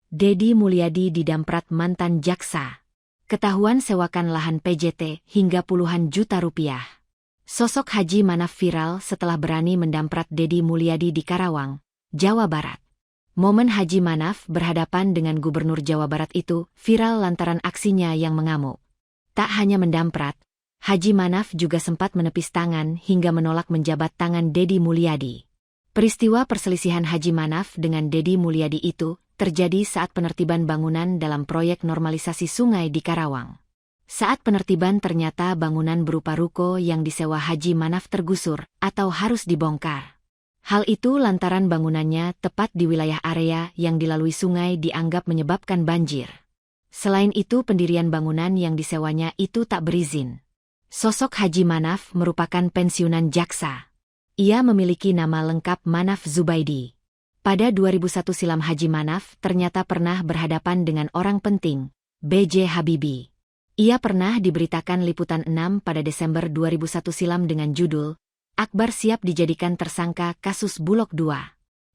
Dedi Mulyadi didamprat mantan jaksa. Ketahuan sewakan lahan PJT hingga puluhan juta rupiah. Sosok Haji Manaf viral setelah berani mendamprat Dedi Mulyadi di Karawang, Jawa Barat. Momen Haji Manaf berhadapan dengan Gubernur Jawa Barat itu viral lantaran aksinya yang mengamuk. Tak hanya mendamprat, Haji Manaf juga sempat menepis tangan hingga menolak menjabat tangan Dedi Mulyadi. Peristiwa perselisihan Haji Manaf dengan Dedi Mulyadi itu terjadi saat penertiban bangunan dalam proyek normalisasi sungai di Karawang. Saat penertiban ternyata bangunan berupa ruko yang disewa Haji Manaf tergusur atau harus dibongkar. Hal itu lantaran bangunannya tepat di wilayah area yang dilalui sungai dianggap menyebabkan banjir. Selain itu pendirian bangunan yang disewanya itu tak berizin. Sosok Haji Manaf merupakan pensiunan jaksa. Ia memiliki nama lengkap Manaf Zubaidi. Pada 2001 silam Haji Manaf ternyata pernah berhadapan dengan orang penting, B.J. Habibie. Ia pernah diberitakan Liputan 6 pada Desember 2001 silam dengan judul, Akbar siap dijadikan tersangka kasus Bulog 2.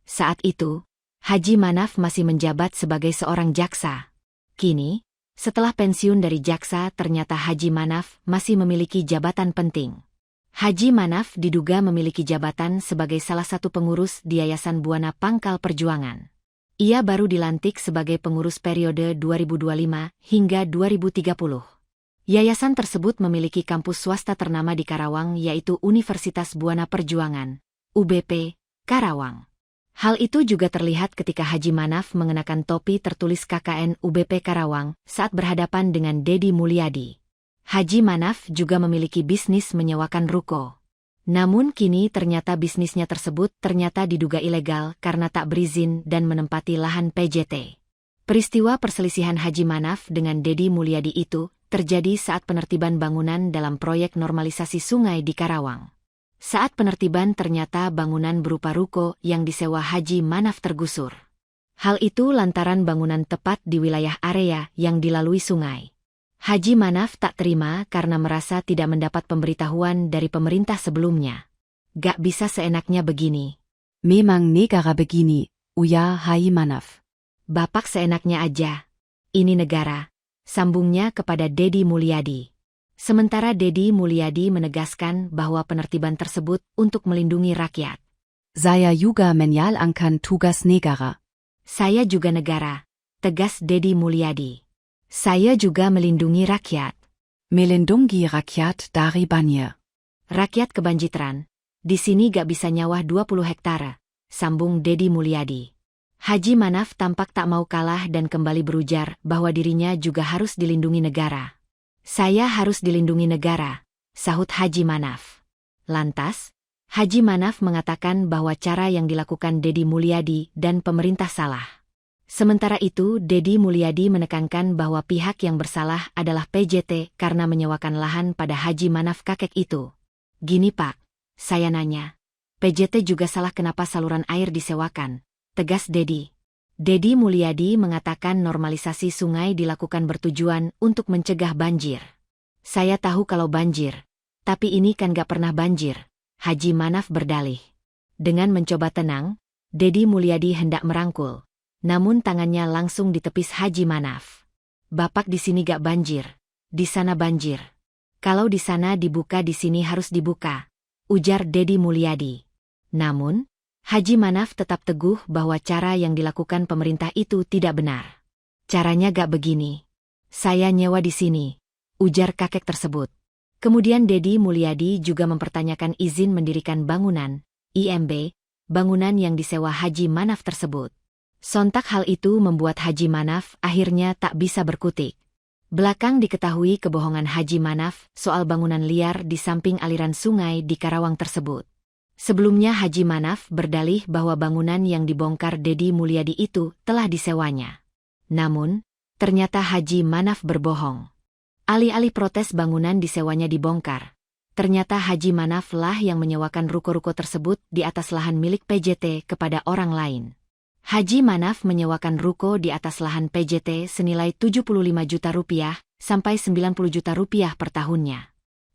Saat itu, Haji Manaf masih menjabat sebagai seorang jaksa. Kini, setelah pensiun dari jaksa ternyata Haji Manaf masih memiliki jabatan penting. Haji Manaf diduga memiliki jabatan sebagai salah satu pengurus di Yayasan Buana Pangkal Perjuangan. Ia baru dilantik sebagai pengurus periode 2025 hingga 2030. Yayasan tersebut memiliki kampus swasta ternama di Karawang yaitu Universitas Buana Perjuangan, UBP, Karawang. Hal itu juga terlihat ketika Haji Manaf mengenakan topi tertulis KKN UBP Karawang saat berhadapan dengan Dedi Mulyadi. Haji Manaf juga memiliki bisnis menyewakan ruko. Namun kini ternyata bisnisnya tersebut ternyata diduga ilegal karena tak berizin dan menempati lahan PJT. Peristiwa perselisihan Haji Manaf dengan Dedi Mulyadi itu terjadi saat penertiban bangunan dalam proyek normalisasi sungai di Karawang. Saat penertiban ternyata bangunan berupa ruko yang disewa Haji Manaf tergusur. Hal itu lantaran bangunan tepat di wilayah area yang dilalui sungai. Haji Manaf tak terima karena merasa tidak mendapat pemberitahuan dari pemerintah sebelumnya. Gak bisa seenaknya begini. Memang negara begini, ujar Haji Manaf. Bapak seenaknya aja. Ini negara. Sambungnya kepada Dedi Mulyadi. Sementara Dedi Mulyadi menegaskan bahwa penertiban tersebut untuk melindungi rakyat. Saya juga menjalankan tugas negara. Saya juga negara, tegas Dedi Mulyadi. Saya juga melindungi rakyat. Melindungi rakyat dari banjir. Rakyat kebanjitran. Di sini gak bisa nyawah 20 hektare, sambung Dedi Mulyadi. Haji Manaf tampak tak mau kalah dan kembali berujar bahwa dirinya juga harus dilindungi negara. Saya harus dilindungi negara, sahut Haji Manaf. Lantas, Haji Manaf mengatakan bahwa cara yang dilakukan Dedi Mulyadi dan pemerintah salah. Sementara itu, Dedi Mulyadi menekankan bahwa pihak yang bersalah adalah PJT karena menyewakan lahan pada Haji Manaf kakek itu. Gini Pak, saya nanya. PJT juga salah kenapa saluran air disewakan, tegas Dedi. Dedi Mulyadi mengatakan normalisasi sungai dilakukan bertujuan untuk mencegah banjir. Saya tahu kalau banjir, tapi ini kan gak pernah banjir, Haji Manaf berdalih. Dengan mencoba tenang, Dedi Mulyadi hendak merangkul. Namun tangannya langsung ditepis Haji Manaf. Bapak di sini gak banjir, di sana banjir. Kalau di sana dibuka di sini harus dibuka, ujar Dedi Mulyadi. Namun, Haji Manaf tetap teguh bahwa cara yang dilakukan pemerintah itu tidak benar. Caranya gak begini. Saya nyewa di sini, ujar kakek tersebut. Kemudian Dedi Mulyadi juga mempertanyakan izin mendirikan bangunan, IMB, bangunan yang disewa Haji Manaf tersebut. Sontak hal itu membuat Haji Manaf akhirnya tak bisa berkutik. Belakang diketahui kebohongan Haji Manaf soal bangunan liar di samping aliran sungai di Karawang tersebut. Sebelumnya Haji Manaf berdalih bahwa bangunan yang dibongkar Dedi Mulyadi itu telah disewanya. Namun, ternyata Haji Manaf berbohong. Alih-alih protes bangunan disewanya dibongkar, ternyata Haji Manaf lah yang menyewakan ruko-ruko tersebut di atas lahan milik PJT kepada orang lain. Haji Manaf menyewakan ruko di atas lahan PJT senilai 75 juta rupiah sampai 90 juta rupiah per tahunnya.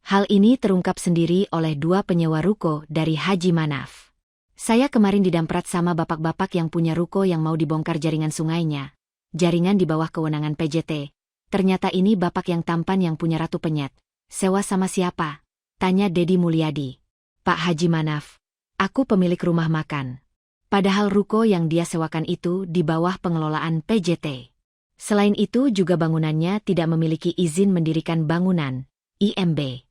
Hal ini terungkap sendiri oleh dua penyewa ruko dari Haji Manaf. Saya kemarin didamprat sama bapak-bapak yang punya ruko yang mau dibongkar jaringan sungainya. jaringan di bawah kewenangan PJT. Ternyata ini bapak yang tampan yang punya Ratu Penyet. Sewa sama siapa? Tanya Dedi Mulyadi. Pak Haji Manaf, aku pemilik rumah makan. Padahal ruko yang dia sewakan itu di bawah pengelolaan PJT. Selain itu juga bangunannya tidak memiliki izin mendirikan bangunan, IMB.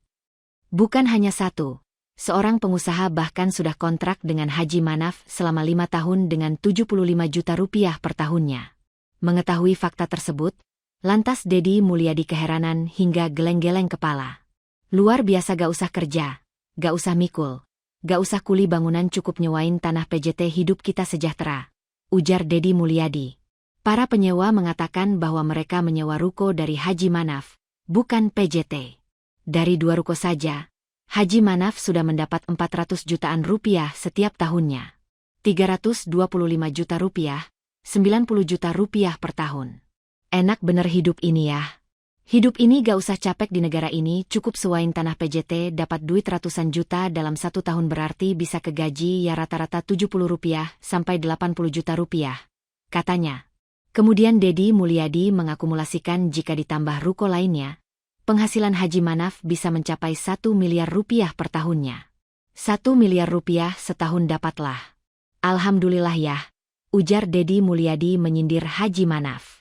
Bukan hanya satu, seorang pengusaha bahkan sudah kontrak dengan Haji Manaf selama 5 tahun dengan 75 juta rupiah per tahunnya. Mengetahui fakta tersebut, lantas Dedi Mulyadi keheranan hingga geleng-geleng kepala. Luar biasa, gak usah kerja, gak usah mikul, gak usah kuli bangunan, cukup nyewain tanah PJT, hidup kita sejahtera, ujar Dedi Mulyadi. Para penyewa mengatakan bahwa mereka menyewa ruko dari Haji Manaf, bukan PJT. Dari 2 ruko saja, Haji Manaf sudah mendapat 400 jutaan rupiah setiap tahunnya. 325 juta rupiah, 90 juta rupiah per tahun. Enak bener hidup ini ya. Hidup ini gak usah capek di negara ini, cukup sewain tanah PJT dapat duit ratusan juta dalam 1 tahun, berarti bisa kegaji ya rata-rata 70 rupiah sampai 80 juta rupiah, katanya. Kemudian Dedi Mulyadi mengakumulasikan jika ditambah ruko lainnya, penghasilan Haji Manaf bisa mencapai 1 miliar rupiah per tahunnya. 1 miliar rupiah setahun dapatlah. Alhamdulillah ya, ujar Dedi Mulyadi menyindir Haji Manaf.